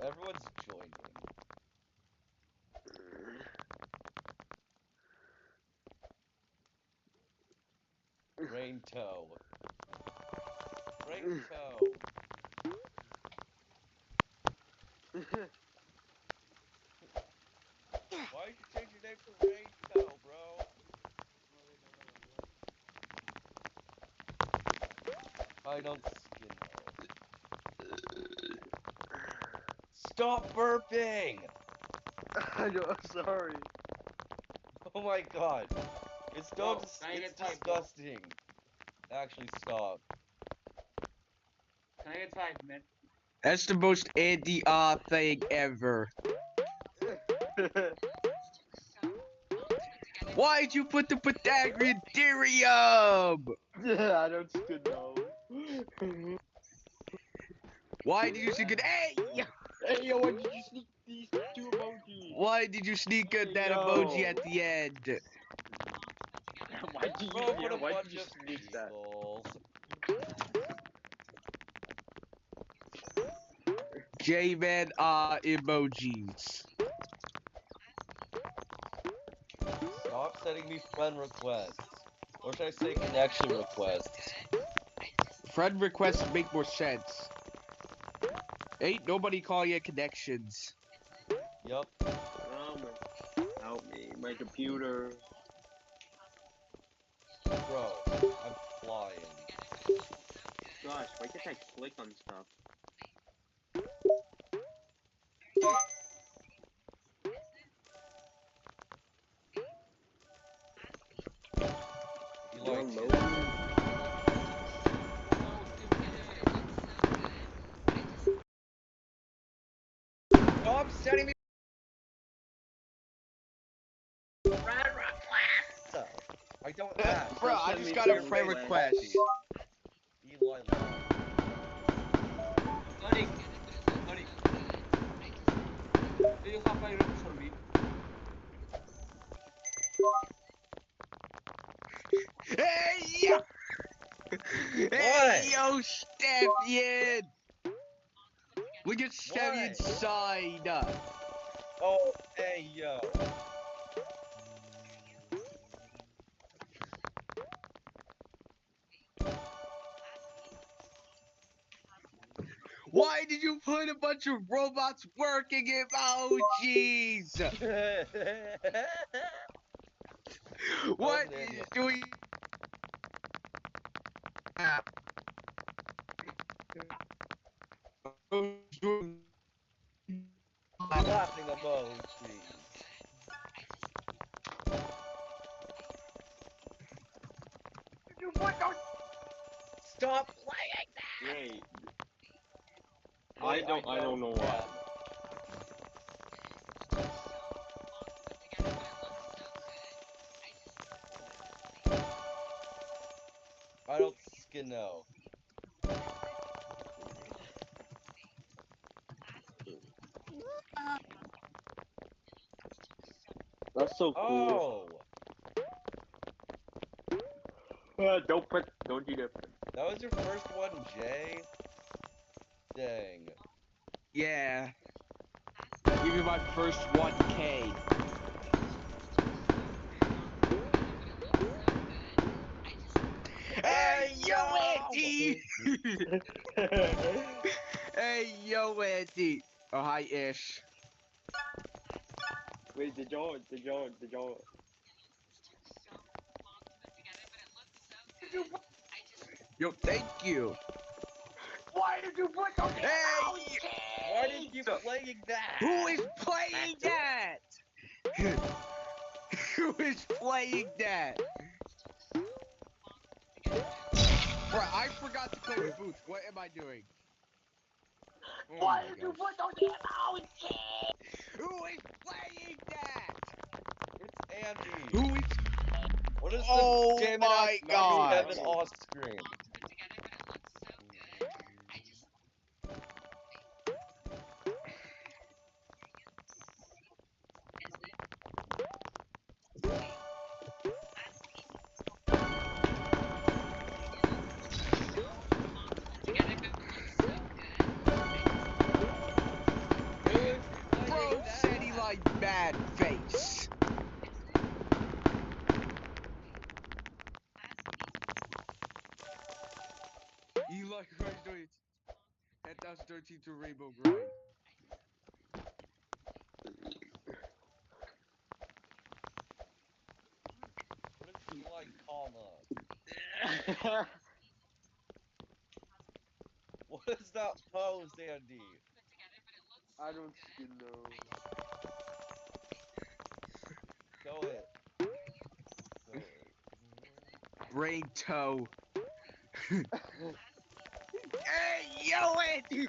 Everyone's joining. Rain toe. Rain toe. Why'd you change your name to Rain toe, bro? I don't skin know. Stop burping! I know, I'm sorry. Oh my god. It's Bro, it's can I get five, bro? disgusting. Actually, stop. Can I get 5 minutes? That's the most anti thing ever. Why'd you put the Pythagorean theorem? I don't know. Why did you sneak it? Hey! Hey, yo, why did you sneak these 2 emojis? Why did you sneak Hey, that yo. emoji at the end? Why did you, Bro, what a why bunch did you of sneak that? eagles. J-Man emojis. Stop sending me friend requests. Or should I say connection requests? Friend requests make more sense. Ain't nobody calling it connections. Yup. Help me, my computer. Bro, I'm flying. Gosh, why can't I click on stuff? You like Hello? it. Stop sending me friend requests! I don't ask. Bro, I send just me got a friend friend request. request. Eli Love. Sonic! Sonic! Do you have 5 rupees for me? Hey, yo! Hey, yo, Steffian! Look at Steffian's side. Oh, hey, yo. Why did you put a bunch of robots working emojis? What Daniel. is doing? Laughing emojis. Stop playing that! Yay. Wait, I don't know why. I don't skin know. That's so cool. Oh, Don't do that. that was your first one, Jay? Dang. Yeah. Give me my first 1K. Hey, yo, Andy! Hey, yo, Andy! Oh, hi, Ish. Wait, did y'all? Yo, thank you. Why did you put those Hey! Why did you keep playing that? Who is playing that? Who is playing that? Bro, I forgot to click boots. What am I doing? Oh Why my did you gosh. put those emojis? Who is playing that? It's Andy. Who is? What is Oh the Damon my X god. 97 off screen? sad face. Eli Christ doing 10,013 to Rainbow Grind. What is Eli comma? What is that pose, Andy? I don't know. Go it. Go it. Brain toe. Hey, yo, Andy!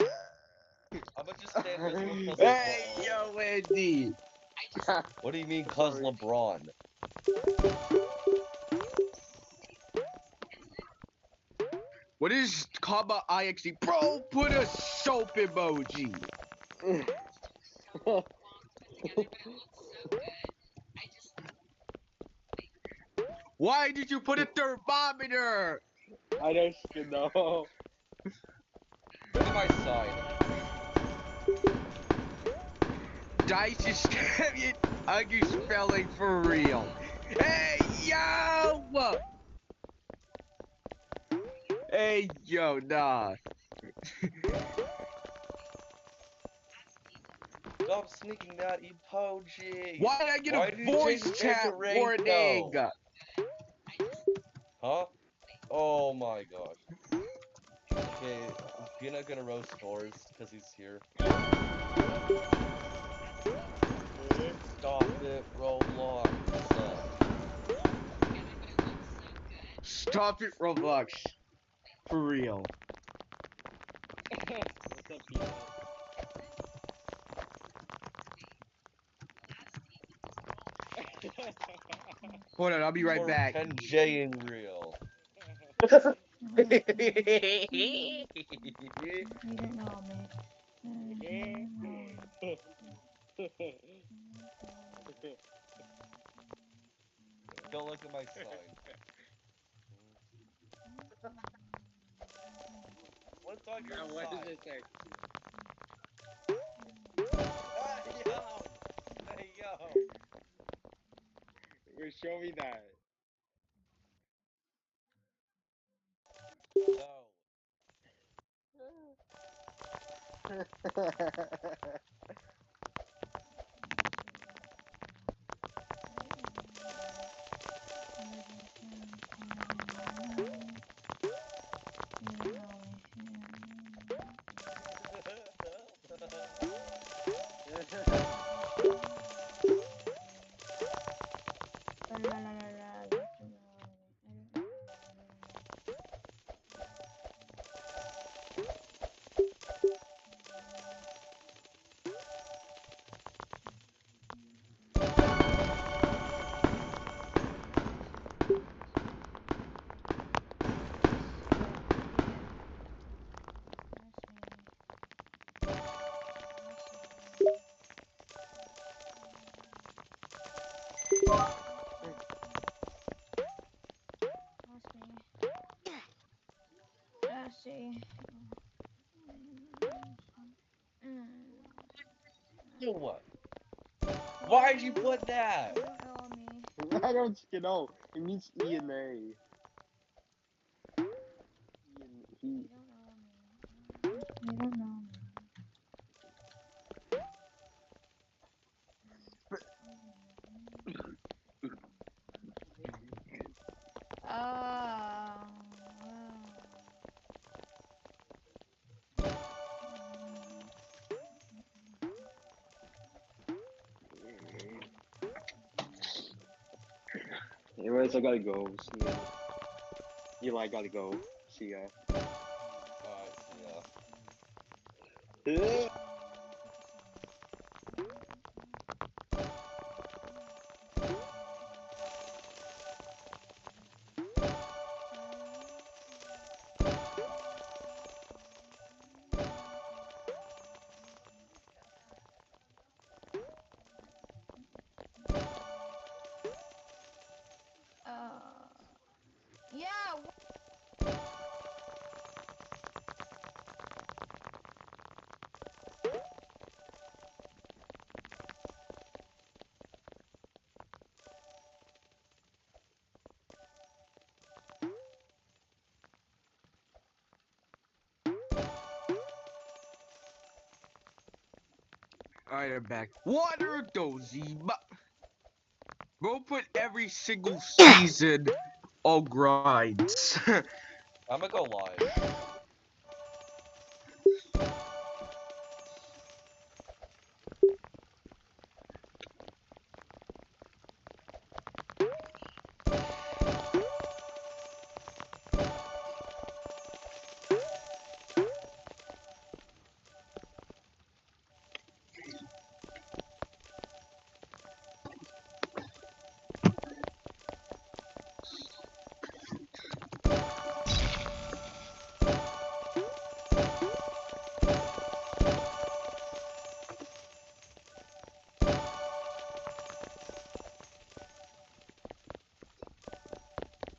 I'ma just stand this one cause Hey, LeBron. yo, Andy! What do you mean cause Sorry. LeBron? What is comma IXD? Bro, put a soap emoji. Why did you put a thermometer? I don't know. Look at my sign. Dice is scamming ugly spelling for real. Hey, yo! Hey, yo, nah. Stop sneaking that emoji. Why did I get Why a did you voice change it chat to Rainbow? warning? Huh? Oh my gosh. Okay, is Gina gonna roast Doors because he's here? Stop it, Roblox. Stop it, Roblox. For real. What's up, Peanut? Hold on, I'll be right Or back. 10J-ing real. You don't know me. Don't look at my sign. What's on your Now, what does sign? it say? Hey yo! Hey yo! Wait, show me that. No. You what? Why'd you put that? I don't know. It means E and A. E and he. You don't know me. Anyways, I gotta go. See ya. Eli, gotta go. See ya. Alright, Yeah. Yeah. Alright, I'm back. Water dozy, but bro put every single season all grinds. I'm gonna go live.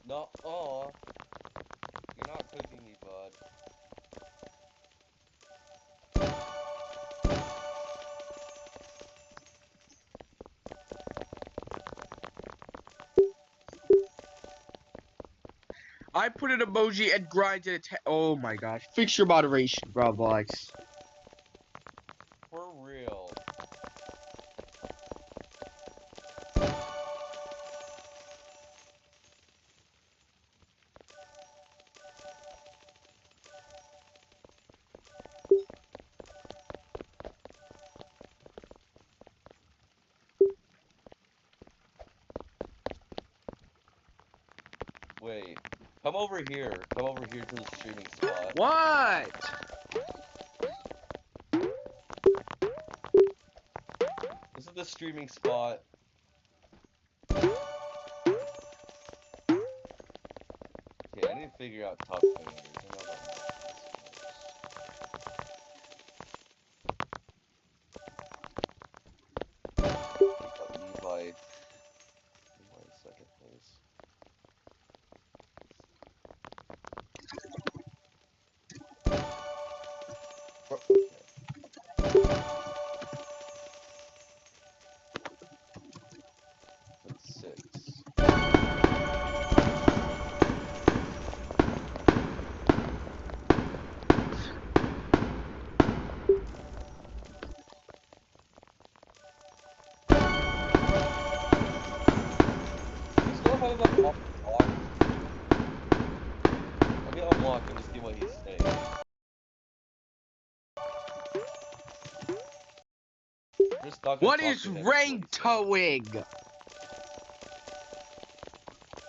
No, you're not cooking me, bud. I put an emoji and grinds in a oh my gosh. Fix your moderation, Roblox. For real. Wait, come over here. Come over here to the streaming spot. What? This is the streaming spot. Okay, I need to figure out top commanders. I know about Levi. Levi second place. Okay. Put 6. You still have him unlocked? Let me unlock him to see what he's saying. Just not gonna What talk is to him, rain please. towing?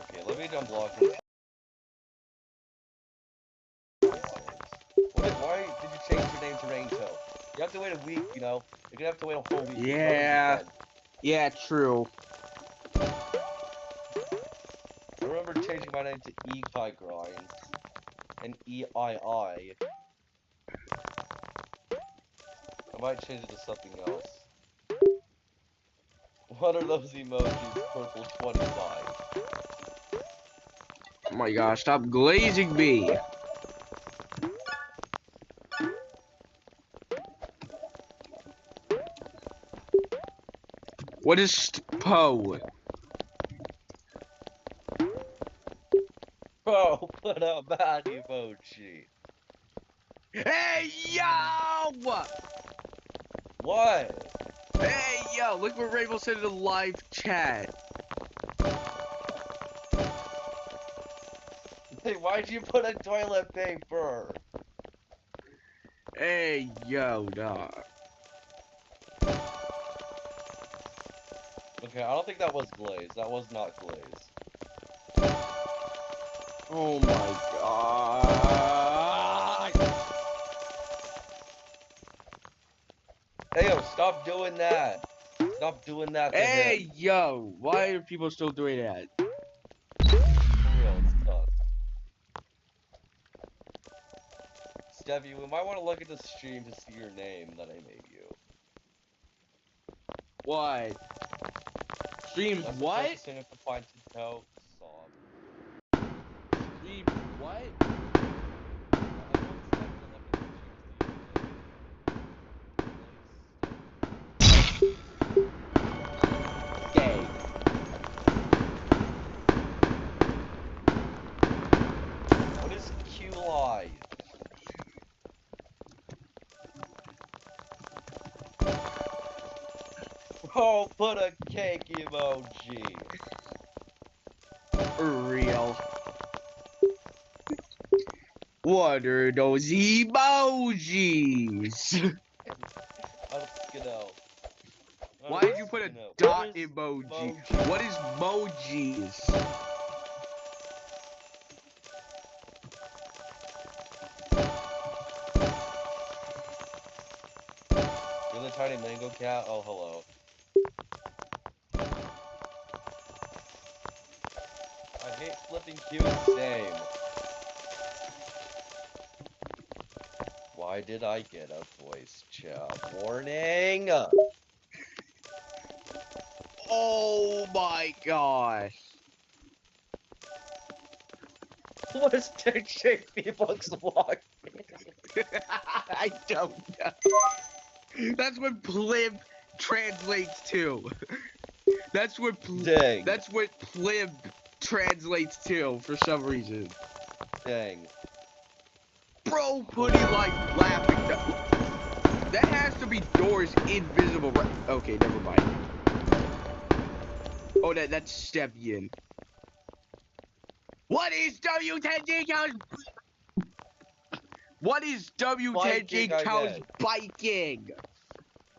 Okay, let me unblock him. Why did you change your name to Raintoe? You have to wait a week, you know? You're gonna have to wait a whole week. Yeah. Yeah, true. I remember changing my name to Ekai Grind and EII. I might change it to something else. What are those emojis? Purple 25. Oh my gosh, stop glazing me. What is Poe? Bro, put a bad emoji. Hey, yo! What? Hey, yo, look what Rainbow said in the live chat. Hey, why'd you put a toilet paper? Hey, yo, dog. Okay, I don't think that was Glaze. That was not Glaze. Oh my god. Hey, yo, stop doing that. Stop doing that to him. Hey, yo, why are people still doing that? For real, it's tough. Stevie, we might want to look at the stream to see your name that I made you. What? Stream That's what? focusing if the find to toe. Sob. Stream what? Gay. What is QLI? put a cake emoji. For real. What are those emojis? I'm Skinno. Why did you put a Skinno. dot What is emoji? emoji? What is emojis? You're the tiny mango cat? Oh, hello. I hate flipping cues. Same. Why did I get a voice chat warning? Oh my gosh. What is JJP Bucks Walk? I don't know. That's what plib translates to. That's what Dang. that's what plib translates to for some reason. Dang. Bro, putty like laughing. That has to be doors invisible. Right? Okay, never mind. Oh, that's Stevian. What is W10G Cows? What is W10G Biking, I Cows meant. biking?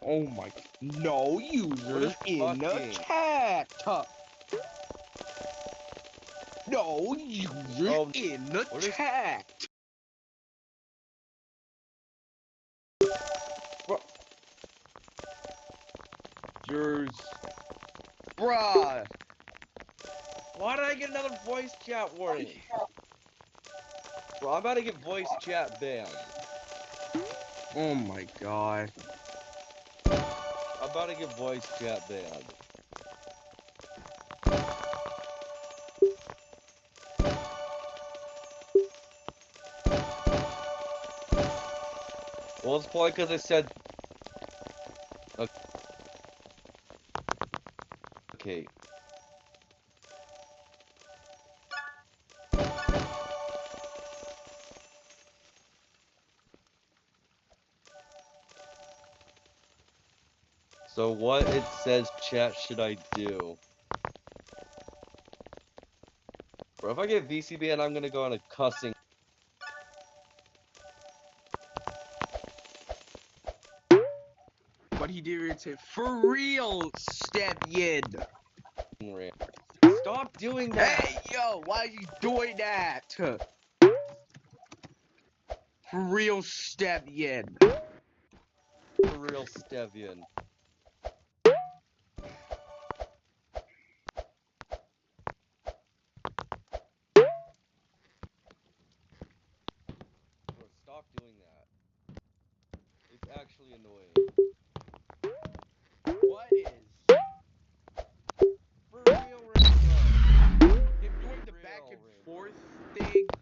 Oh my! No What users is in the fucking? chat. No users Oh, in the what is- chat. Yours. Bruh. Why did I get another voice chat warning? Bro, I'm about to get voice chat banned. Oh my god. I'm about to get voice chat banned. Well, it's probably because I said. Okay. So what it says chat should I do? Bro, if I get VC banned, I'm gonna go on a cussing But he did say for real, Stevian. rant. Stop doing that! Hey yo, why is he doing that? For real, Stevian. For real, Stevian. Bro, stop doing that. It's actually annoying. What is? For real, Rainbow. Him doing the Real back and Rainbow. forth thing.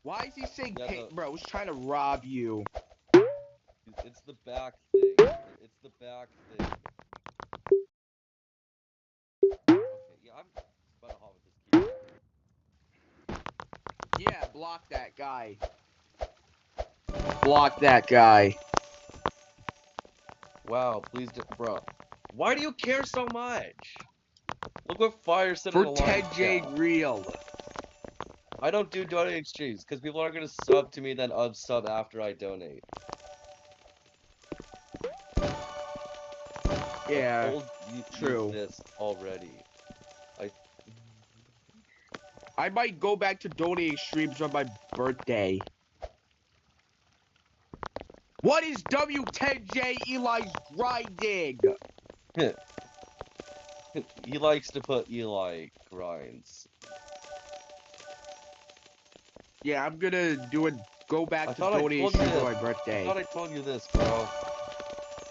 Why is he saying, Yeah, hey, the- bro, he's trying to rob you. It's the back thing. It's the back thing. Okay, yeah, I'm about to hop with this key. Yeah, block that guy. Block that guy. Wow, please do, bro. Why do you care so much? Look what Fire said in For the live 10J chat. real. I don't do donate exchange because people are gonna sub to me then unsub after I donate. Yeah, I told you true. this already. I might go back to donating streams on my birthday. What is W10J Eli's grinding? He likes to put Eli grinds. Yeah, I'm gonna go back I to thought I donating told you streams on this. my I birthday. thought I told you this, bro.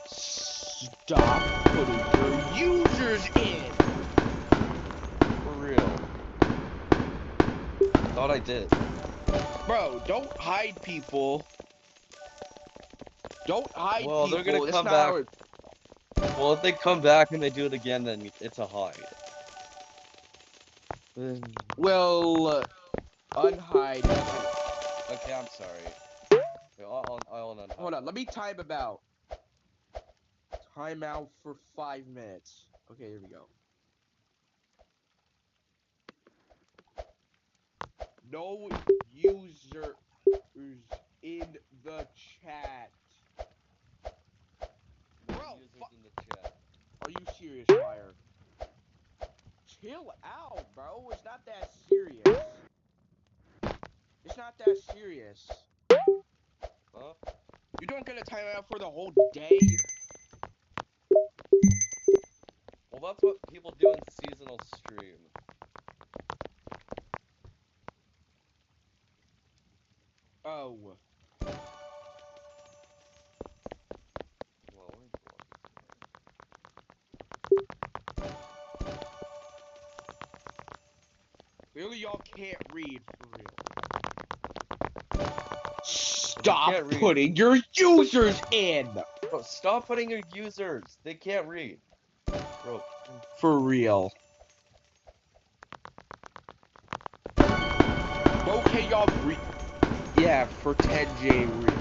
Stop putting your users in. For real. I thought I did. Bro, don't hide people. Don't hide Well, people. they're gonna That's come not back. how it... Well, if they come back and they do it again, then it's a hide. Well, unhide. Okay, I'm sorry. Okay, I'll unhide. Hold on, let me time him out. timeout for 5 minutes. Okay, here we go. No users in the chat. Bro, Users in the chat. are you serious, Fire? Chill out, bro. It's not that serious. It's not that serious. Huh? You don't get a timeout for the whole day. Well, that's what people do in seasonal stream. Oh. Well, where's the lucky Clearly y'all can't read for real. Stop Stop putting your users in! Bro, stop putting your users. They can't read. Bro. For real. Okay, y'all read. Yeah, for 10J read.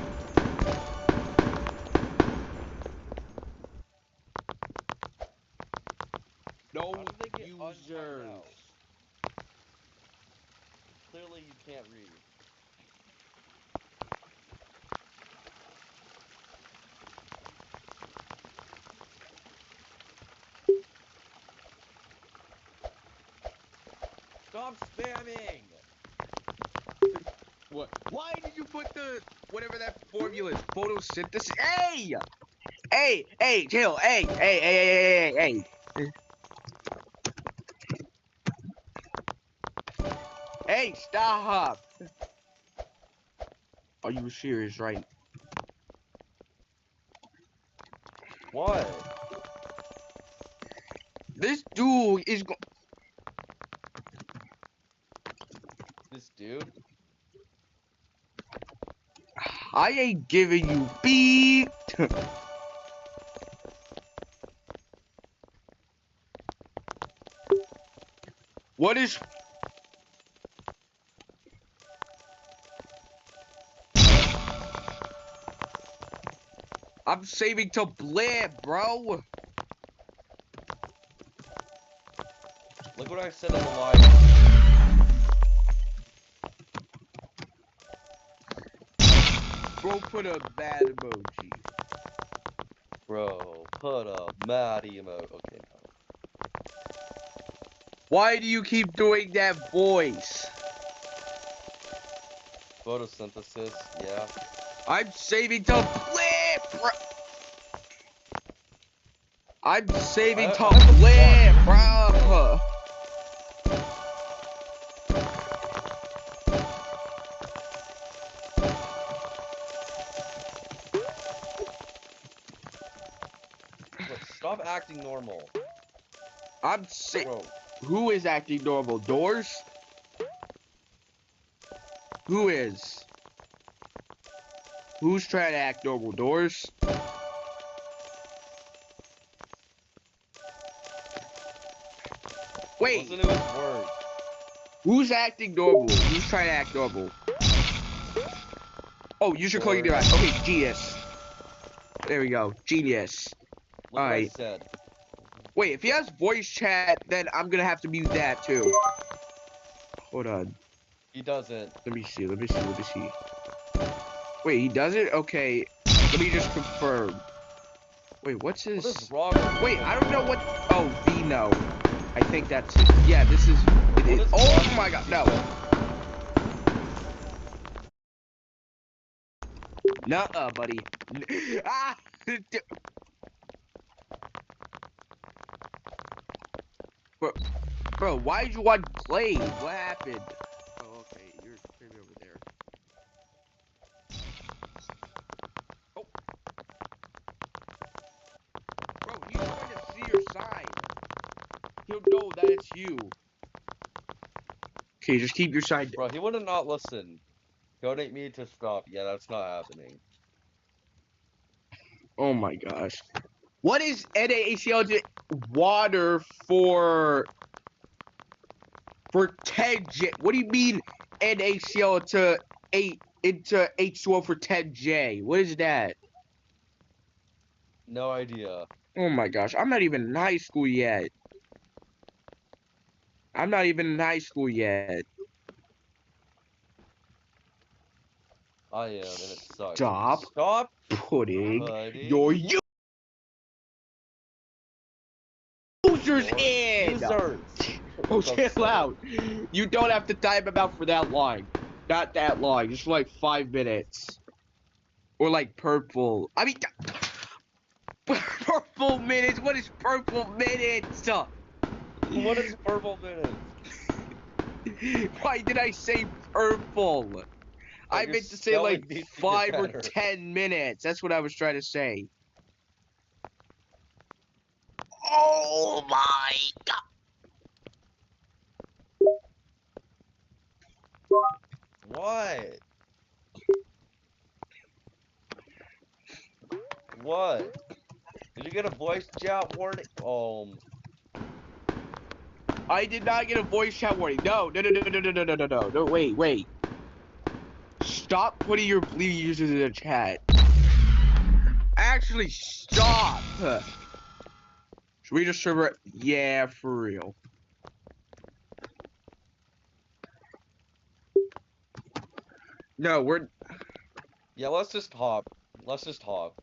No How did they get users. untimed out? Clearly you can't read. Stop spamming! What? Why did you put the whatever that formula is? Photosynthesis? Hey! Hey, chill. Hey. Hey, stop! Are you serious, right? What? This dude is This dude? I ain't giving you beat. What is... I'm saving to blab, bro. Look what I said in the live. Bro, put a bad emoji. Bro, put a mad emote. Okay, no. Why do you keep doing that voice? Photosynthesis, yeah. I'm saving to blab, bro. I'm saving to blab, bro. Bro, stop acting normal. I'm sick. Bro, Who is acting normal? Doors? Who is? Who's trying to act normal? Doors? Wait, listen to his words. who's acting normal? Who's trying to act normal? Oh, you should call your device. Okay, genius. There we go. Genius. Look what I Alright. said. Wait, if he has voice chat, then I'm gonna have to mute that too. Hold on. He doesn't. Let me see. Wait, he does it? Okay. Let me just confirm. Wait, what's his... What is wrong with Wait, you? I don't know what... Oh, Vino. I think that's it. Yeah, this is... It is... Oh my god, no. Nuh-uh, buddy. Ah! Bro, why did you want Blade? What happened? Oh, okay, you're maybe over there. Oh. Bro, he's going to see your side. He'll know that it's you. Okay, just keep your side. Bro, he would not listen. Donate me to stop. Yeah, that's not happening. Oh my gosh. What is NaHCl water for 10J? What do you mean NaHCl to 8 into H2O for 10J? What is that? No idea. Oh my gosh, I'm not even in high school yet. I'm not even in high school yet. I am, and it sucks. Stop Stop putting putting your users your in! users. Oh, So chill sad. out. You don't have to time them out for that long. Not that long, just like 5 minutes. Or like purple. I mean, purple minutes? What is purple minutes? What is purple minutes? Why did I say purple? I your meant to say like spelling needs to get 5 or better. 10 minutes. That's what I was trying to say. Oh my god. What? What? Did you get a voice chat warning? I did not get a voice chat warning. No, wait. Stop putting your bleeding users in the chat. Actually, stop. Should we just serve it? Yeah, for real. No, we're. Yeah, let's just hop. Let's just hop.